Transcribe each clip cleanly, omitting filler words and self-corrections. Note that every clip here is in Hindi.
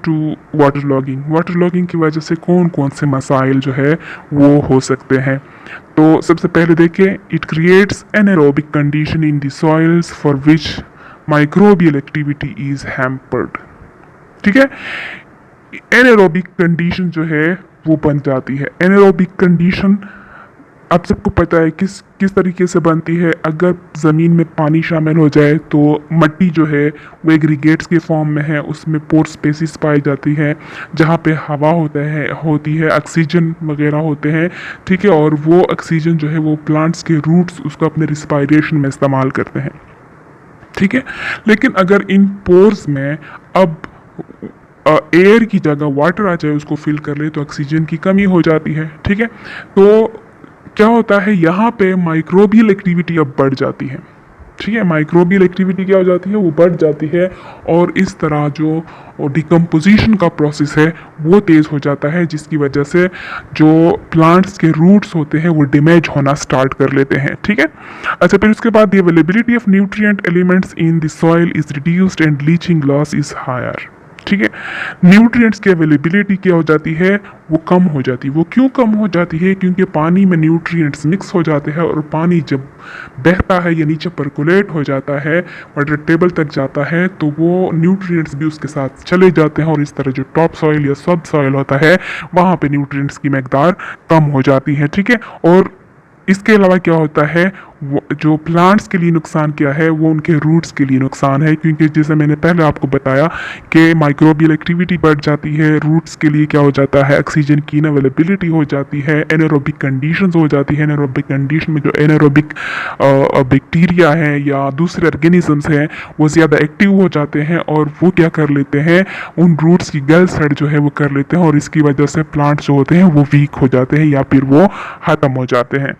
To water logging. Water logging की वजह से कौन कौन से मसाइल जो है वो हो सकते हैं। तो सबसे पहले देखिए, it creates anaerobic condition in the soils for which microbial activity is hampered. ठीक है, एनारोबिक कंडीशन जो है वो बन जाती है। एनारोबिक कंडीशन आप सबको पता है किस किस तरीके से बनती है। अगर ज़मीन में पानी शामिल हो जाए तो मिट्टी जो है वो एग्रीगेट्स के फॉर्म में है, उसमें पोर स्पेसिस पाई जाती है जहाँ पे हवा होती है, ऑक्सीजन वगैरह होते हैं। ठीक है, और वो ऑक्सीजन जो है वो प्लांट्स के रूट्स उसको अपने रिस्पायरेशन में इस्तेमाल करते हैं। ठीक है, लेकिन अगर इन पोर्स में अब एयर की जगह वाटर आ जाए, उसको फिल कर ले, तो ऑक्सीजन की कमी हो जाती है। ठीक है, तो क्या होता है, यहाँ पे माइक्रोबियल एक्टिविटी अब बढ़ जाती है। ठीक है, माइक्रोबियल एक्टिविटी क्या हो जाती है, वो बढ़ जाती है, और इस तरह जो डिकम्पोजिशन का प्रोसेस है वो तेज़ हो जाता है, जिसकी वजह से जो प्लांट्स के रूट्स होते हैं वो डैमेज होना स्टार्ट कर लेते हैं। ठीक है, अच्छा, फिर उसके बाद the availability of nutrient elements in the soil is reduced and leaching loss is higher. ठीक है, न्यूट्रिएंट्स की अवेलेबिलिटी क्या हो जाती है, वो कम हो जाती है। वो क्यों कम हो जाती है, क्योंकि पानी में न्यूट्रिएंट्स मिक्स हो जाते हैं, और पानी जब बहता है या नीचे परकुलेट हो जाता है, वाटर टेबल तक जाता है, तो वो न्यूट्रिएंट्स भी उसके साथ चले जाते हैं, और इस तरह जो टॉप सॉइल या सब सॉइल होता है वहाँ पे न्यूट्रिएंट्स की मकदार कम हो जाती है। ठीक है, और इसके अलावा क्या होता है, जो प्लांट्स के लिए नुकसान क्या है, वो उनके रूट्स के लिए नुकसान है, क्योंकि जैसे मैंने पहले आपको बताया कि माइक्रोबियल एक्टिविटी बढ़ जाती है, रूट्स के लिए क्या हो जाता है, ऑक्सीजन की इनअवेलेबिलिटी हो जाती है, एनारोबिक कंडीशंस हो जाती है। एनारोबिक कंडीशन में जो एनारोबिक बैक्टीरिया हैं या दूसरे ऑर्गेनिजम्स हैं वो ज़्यादा एक्टिव हो जाते हैं, और वो क्या कर लेते हैं, उन रूट्स की गल सेट जो है वो कर लेते हैं, और इसकी वजह से प्लांट्स जो होते हैं वो वीक हो जाते हैं या फिर वो ख़त्म हो जाते हैं।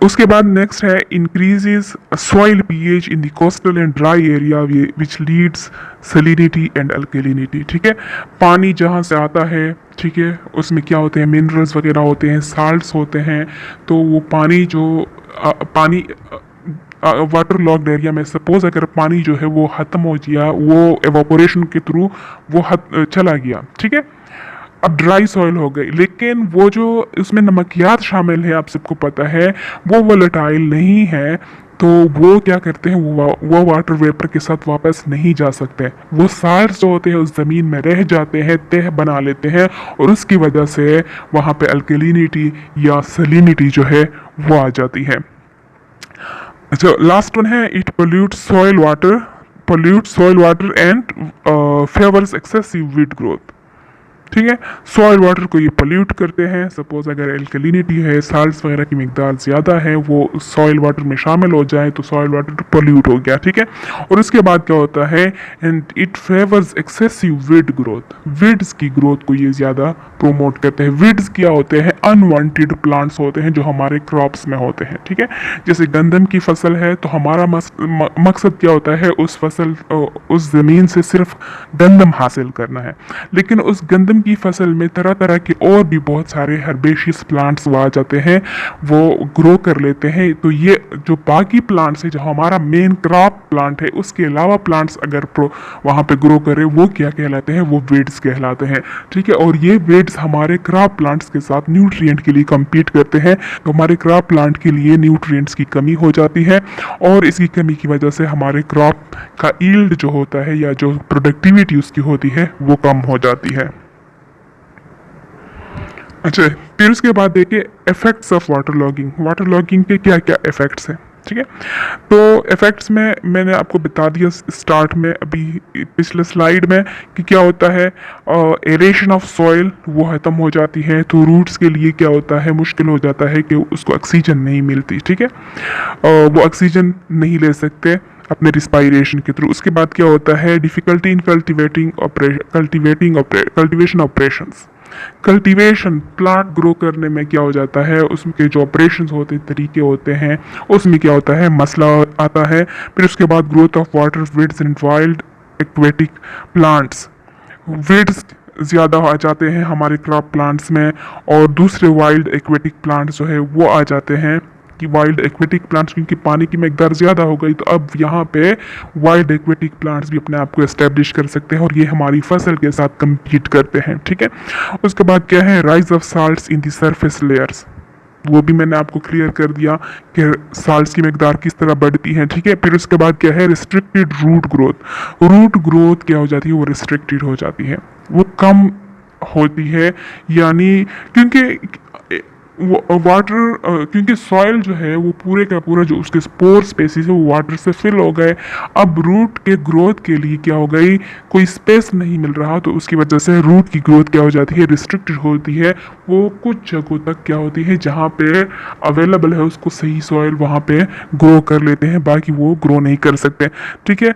उसके बाद नेक्स्ट है, increases soil pH in the coastal and dry area which leads salinity and alkalinity. ठीक है, पानी जहाँ से आता है, ठीक है, उसमें क्या होते हैं, मिनरल्स वगैरह होते हैं, साल्ट्स होते हैं, तो वो पानी जो पानी वाटर लॉक्ड एरिया में सपोज अगर पानी जो है वो ख़त्म हो गया, वो एवापोरेशन के थ्रू वो चला गया। ठीक है, अब ड्राई सॉइल हो गई, लेकिन वो जो उसमें नमकियात शामिल है, आप सबको पता है, वो वोलेटाइल नहीं है, तो वो क्या करते हैं, वो वाटर वेपर के साथ वापस नहीं जा सकते। वो सार्स जो होते हैं उस ज़मीन में रह जाते हैं, तह बना लेते हैं, और उसकी वजह से वहाँ पे अल्कलिनिटी या सलिनिटी जो है वो आ जाती है। अच्छा, लास्ट वन है, it pollutes soil water and favors excessive weed growth। ठीक है, सॉइल वाटर को ये पोल्यूट करते हैं। सपोज अगर एल्कलिनिटी है, साल्ट्स वगैरह की मिकदार ज़्यादा है, वो सॉइल वाटर में शामिल हो जाए तो सॉइल वाटर पोल्यूट हो गया। ठीक है, और उसके बाद क्या होता है, and it favours excessive weed growth. Weeds की ग्रोथ को ये ज़्यादा प्रोमोट करते हैं। वीड्स क्या होते हैं, अनवांटेड प्लांट्स होते हैं जो हमारे क्रॉप्स में होते हैं। ठीक है, जैसे गंदम की फसल है तो हमारा मकसद क्या होता है, उस ज़मीन से सिर्फ गंदम हासिल करना है, लेकिन उस गंदम की फसल में तरह तरह के और भी बहुत सारे हर्बेशियस प्लांट्स आ जाते हैं, वो ग्रो कर लेते हैं। तो ये जो बाकी प्लांट्स है, जो हमारा मेन क्रॉप प्लांट है, उसके अलावा प्लांट्स अगर वहाँ पे ग्रो करे, वो क्या कहलाते हैं, वो वेड्स कहलाते हैं। ठीक है, और ये वेड्स हमारे क्रॉप प्लांट्स के साथ न्यूट्रिएंट के लिए compete करते हैं, तो हमारे क्रॉप प्लांट के लिए न्यूट्रिएंट्स की कमी हो जाती है, और इसकी कमी की वजह से हमारे क्रॉप का ईल्ड जो होता है या जो प्रोडक्टिविटी उसकी होती है वो कम हो जाती है। अच्छा, फिर उसके बाद देखिए effects of water logging. Water logging के क्या क्या इफेक्ट्स हैं। ठीक है, तो इफेक्ट्स में मैंने आपको बता दिया स्टार्ट में, अभी पिछले स्लाइड में, कि क्या होता है, एरेशन ऑफ सॉइल वो ख़त्म हो जाती है, तो रूट्स के लिए क्या होता है, मुश्किल हो जाता है कि उसको ऑक्सीजन नहीं मिलती। ठीक है, वो ऑक्सीजन नहीं ले सकते अपने रिस्पायरेशन के थ्रू। उसके बाद क्या होता है, difficulty in cultivation operations. Cultivation, plant grow करने में क्या हो जाता है, उसके जो ऑपरेशंस होते हैं, तरीके होते हैं, उसमें क्या होता है, मसला आता है। फिर उसके बाद growth of water weeds and wild aquatic plants. Weeds ज़्यादा आ जाते हैं हमारे क्रॉप प्लांट्स में, और दूसरे वाइल्ड एक्वेटिक प्लांट्स जो है वो आ जाते हैं कि वाइल्ड एक्वेटिक प्लांट्स, क्योंकि पानी की मकदार ज़्यादा हो गई तो अब यहाँ पे वाइल्ड एक्वेटिक प्लांट्स भी अपने आप को एस्टेब्लिश कर सकते हैं और ये हमारी फसल के साथ कम्पीट करते हैं। ठीक है, उसके बाद क्या है, rise of salts in the surface layers, वो भी मैंने आपको क्लियर कर दिया कि साल्ट्स की मकदार किस तरह बढ़ती है। ठीक है, फिर उसके बाद क्या है, restricted root growth. Root growth क्या हो जाती है, वो रिस्ट्रिक्टेड हो जाती है, वो कम होती है, यानी क्योंकि वाटर, क्योंकि सॉइल जो है वो पूरे का पूरा जो उसके स्पोर स्पेसिस है वो वाटर से फिल हो गए। अब रूट के ग्रोथ के लिए क्या हो गई, कोई स्पेस नहीं मिल रहा, तो उसकी वजह से रूट की ग्रोथ क्या हो जाती है, रिस्ट्रिक्टेड होती है। वो कुछ जगहों तक क्या होती है जहाँ पे अवेलेबल है उसको सही सॉइल वहाँ पे ग्रो कर लेते हैं, बाकी वो ग्रो नहीं कर सकते। ठीक है,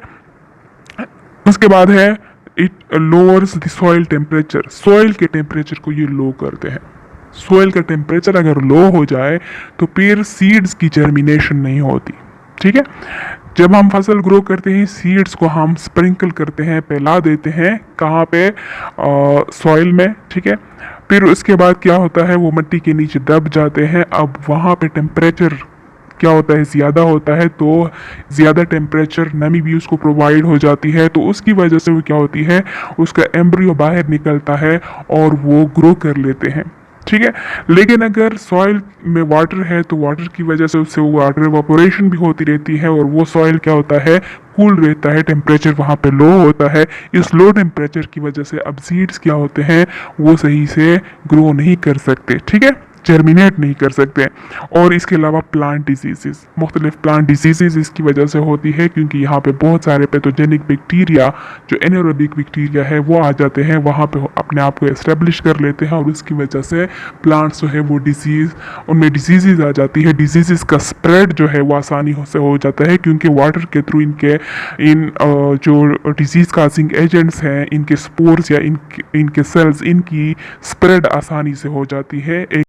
उसके बाद है it lowers the soil temperature, soil के टेम्परेचर को ये लो करते हैं। सॉइल का टेम्परेचर अगर लो हो जाए तो फिर सीड्स की जर्मिनेशन नहीं होती। ठीक है, जब हम फसल ग्रो करते हैं सीड्स को हम स्प्रिंकल करते हैं, फैला देते हैं, कहाँ पे, सॉइल में। ठीक है, फिर उसके बाद क्या होता है, वो मिट्टी के नीचे दब जाते हैं। अब वहाँ पे टेम्परेचर क्या होता है, ज़्यादा होता है, तो ज़्यादा टेम्परेचर नमी भी उसको प्रोवाइड हो जाती है, तो उसकी वजह से वो क्या होती है, उसका एम्ब्रियो बाहर निकलता है और वो ग्रो कर लेते हैं। ठीक है, लेकिन अगर सॉइल में वाटर है तो वाटर की वजह से उससे वो वाटर इवापोरेशन भी होती रहती है और वो सॉइल क्या होता है, कूल रहता है, टेम्परेचर वहाँ पे लो होता है। इस लो टेम्परेचर की वजह से अब सीड्स क्या होते हैं, वो सही से ग्रो नहीं कर सकते। ठीक है, जर्मिनेट नहीं कर सकते। और इसके अलावा प्लांट डिजीज़, मुख्तलिफ प्लांट डिजीज़ इसकी वजह से होती है, क्योंकि यहाँ पे बहुत सारे पैथोजेनिक बैक्टीरिया जो एनारोबिक बैक्टीरिया है वो आ जाते हैं, वहाँ पे अपने आप को एस्टेब्लिश कर लेते हैं और उसकी वजह से प्लांट्स जो है वो डिजीज़, उनमें डिजीज़ आ जाती है। डिजीज़ का स्प्रेड जो है वो आसानी से हो जाता है, क्योंकि वाटर के थ्रू जो डिजीज़ काजिंग एजेंट्स हैं, इनके स्पोर्स या इनके सेल्स, इनकी स्प्रेड आसानी से हो जाती है।